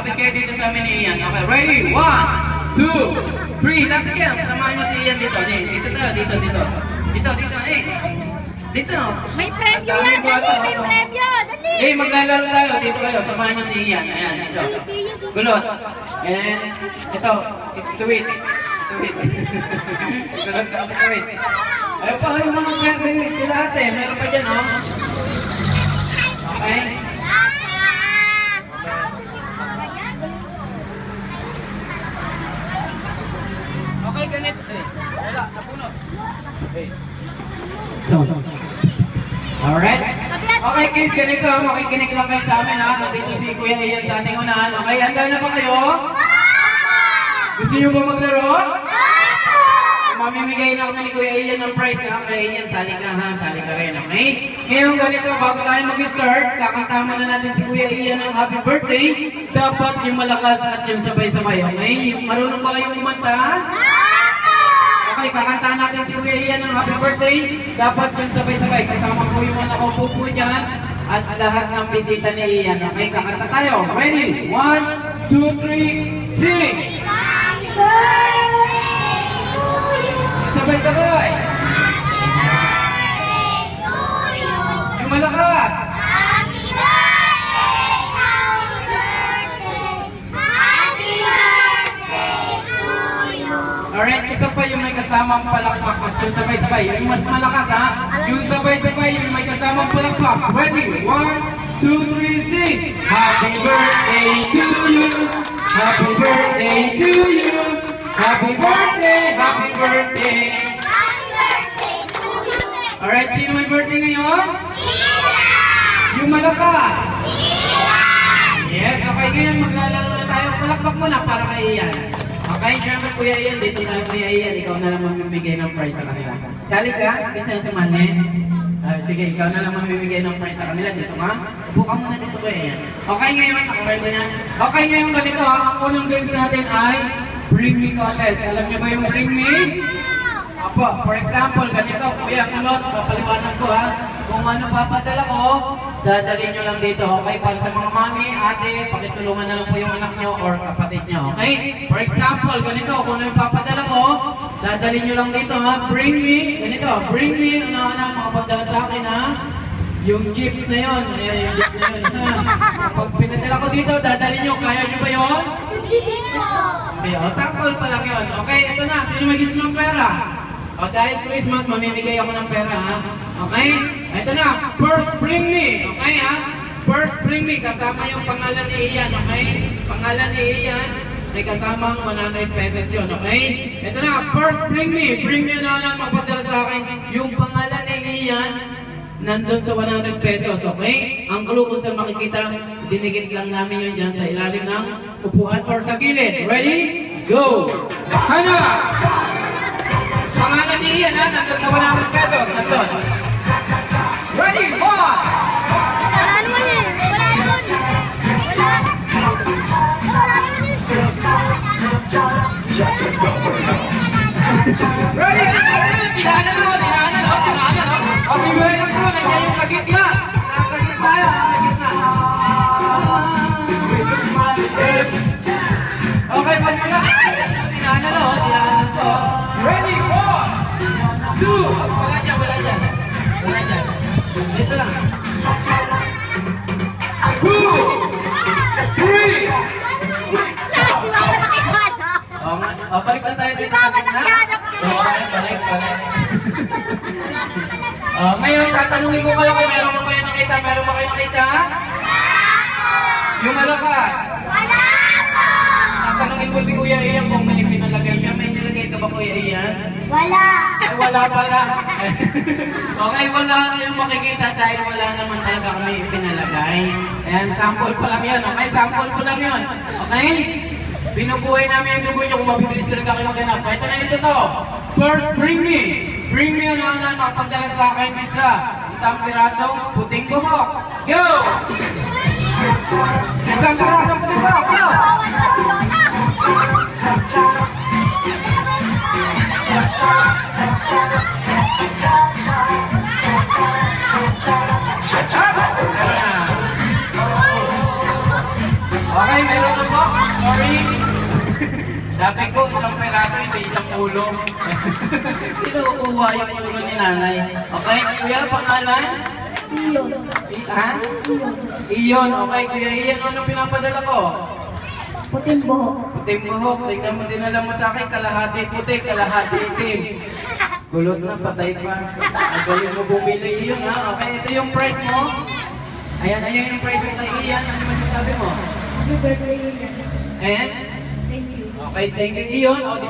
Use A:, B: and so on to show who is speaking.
A: Lapit kayo dito sa amin ni Ian. Okay, ready? 1, 2, 3. Lapit kayo. Samahan nyo si Ian dito. Dito tayo, dito. Dito, Dito.
B: May premyo yan, dali! May premyo, dali!
A: Maglalaro tayo. Dito kayo. Samahan nyo si Ian. Ayan, dito. Gulot. And ito, si Tuwit. Gulot sa si Tuwit. Ayun pa, yung mga premyo. Sila ate. Meron pa dyan, oh. Okay? Okay, ganito. Wala, napunod. So, alright? Okay, kids, ganito. Makikinig lang kayo sa amin, ha? Nandito si Kuya Ian sa ating unahan. Okay, handa na ba kayo? Gusto niyo ba maglaro? Mamimigay na kami ni Kuya Ian ng prize, ha? Kuya Ian, sali ka, ha? Sali ka rin, okay? Ngayon, ganito, bago tayo mag-start, kakantama na natin si Kuya Ian ng happy birthday. Dapat yung malakas at yung sabay-sabay, okay? Marunong ba kayong kumanta? Okay, kakantahan natin si Kuya Ian ng happy birthday. Dapat yung sabay-sabay. Kasama po yung mga nakaupo po dyan. At lahat ng bisita ni Ian. Okay, kakanta tayo. Ready? 1, 2, 3, sing! Sabay-sabay! Yung malakas! Alright, isa pa yung may kasamang palakpak at yung sabay-sabay. Yung mas malakas, ha? Yung sabay-sabay, yung may kasamang palakpak. Ready? 1, 2, 3, sing! Happy birthday to you! Happy birthday to you! Happy birthday! Happy birthday! Alright, sino may birthday ngayon? Yung malakas! Yes, okay, ngayon maglalaro na tayo. Palakpak muna para kay Ian. Okay, syempre Kuya Ian, dito tayo Kuya Ian, ikaw na lang mamimigay ng prize sa kanila. Sali ka, sige sa'yo si Manny. Sige, ikaw na lang mamimigay ng prize sa kanila. Dito ka. Upo ka muna dito Kuya Ian. Okay, ngayon, nakakarito na. Okay, ngayon ganito, ang unang games natin ay Bring Me Contest. Alam niyo ba yung Bring Me? Apo, for example, ganito, Kuya Kulot, papaliwanag ko ha. Kung ano papadala ko, dadalhin nyo lang dito, okay? Para sa mga mami, ate, pakitulungan na lang po yung anak nyo or kapatid nyo, okay? For example, ganito, kung ano yung papadala ko, dadalhin nyo lang dito, ha? Bring me, ganito, bring me, una-una makapadala sa akin, ha? Yung gift na yun, ayan yung gift na yun, ha? Pag pinadala ko dito, dadalhin nyo, kaya nyo ba yun? Okay, o, sample pa lang yun. Okay, ito na, sino may gusto ng pera? O, dahil Christmas, mamimigay ako ng pera, ha? Okay? Ito na, first bring me. Okay, ha? First bring me, kasama yung pangalan ni Ian, okay? Pangalan ni Ian, may kasamang 100 pesos yun, okay? Ito na, first bring me. Bring me na lang mapadala sa akin. Yung pangalan ni Ian, nandun sa 100 pesos, okay? Ang clue kung saan makikita, dinigit lang namin yun dyan sa ilalim ng upuan or sa gilid. Ready? Go! Hana! Pangalan ni Ian, ha? Nandun sa 100 pesos. Nandun. Ready? 1! Ready? Tinahanan mo! Okay, well, ito. Nandiyan yung sa gitna. Nasa gitna tayo. Nasa gitna. Okay, pagkala. Tinahanan mo. Tinahanan po. Ready? 1, 2. Wala dyan. Dito lang. 2, 3. Balik na tayo dito sa gitna. Balik. Ngayon, tatanungin ko kayo kung meron ba kayo nakita? Meron ba kayo nakita? Yung malakas?
B: Wala po!
A: Tatanungin ko si Kuya Ian kung may pinalagay siya. May nilagay ka ba Kuya Ian?
B: Wala!
A: Ay, wala pala. Okay, wala kayong makikita dahil wala naman talaga kami pinalagay. Ayan, sample pa lang yun. Okay, sample pa lang yun. Okay? Binubuhay namin yung dugo nyo kung mabibilis talaga kayo ganap. Ito na ito to. First, bring me. Bring me ano na makapagdala sa akin isang pirasong puting buhok. Go! Isang pirasong puting buhok. Go! Okay, may meron na po. Sorry. Sabi ko, isang peraso, ito isang ulo. Kinukuha yung ulo ni nanay. Okay, kuya, pangalan?
B: Iyon.
A: Ha? Iyon. Okay, kuya Iyon, ano pinapadala ko?
B: Puting buhok.
A: Puting buhok. Tingnan mo, dinala mo sa akin, kalahati puti, kalahati itim. Gulot na, patay pa. Magaling mo bumili Iyon, ha? Okay, ito yung price mo. Ayan, ayan yung price mo kay Iyan. Ano masasabi mo?
B: Happy birthday, Iyon.
A: And?
B: Thank you.
A: Okay, thank you. Iyon, o, di ba?